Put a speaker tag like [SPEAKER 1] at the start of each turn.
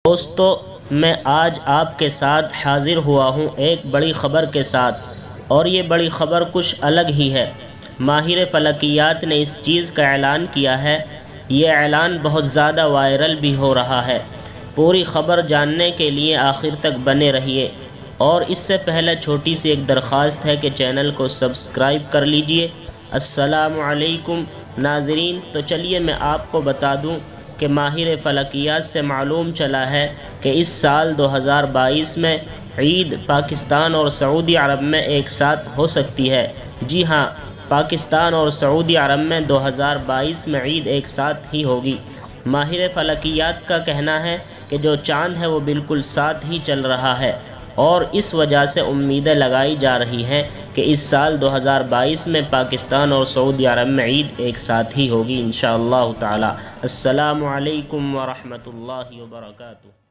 [SPEAKER 1] دوستو، میں آج آپ کے ساتھ حاضر ہوا ہوں ایک بڑی خبر کے ساتھ، اور یہ بڑی خبر کچھ الگ ہی ہے۔ ماہر فلکیات نے اس چیز کا اعلان کیا ہے۔ یہ اعلان بہت زیادہ وائرل بھی ہو رہا ہے۔ پوری خبر جاننے کے لیے آخر تک بنے رہیے، اور اس سے پہلے چھوٹی سی ایک درخواست ہے کہ چینل کو سبسکرائب کر لیجئے۔ السلام علیکم ناظرین، تو چلیے میں آپ کو بتا دوں کہ ماہر فلکیات سے معلوم چلا ہے کہ اس سال 2022 میں عید پاکستان اور سعودی عرب میں ایک ساتھ ہو سکتی ہے۔ جی ہاں، پاکستان اور سعودی عرب میں 2022 میں عید ایک ساتھ ہی ہوگی۔ ماہر فلکیات کا کہنا ہے کہ جو چاند ہے وہ بالکل ساتھ ہی چل رہا ہے، اور اس وجہ سے امیدیں لگائی جا رہی ہیں کہ اس سال 2022 میں پاکستان اور سعودی عرب میں عید ایک ساتھ ہی ہوگی انشاءاللہ تعالی۔ السلام علیکم ورحمۃ اللہ وبرکاتہ۔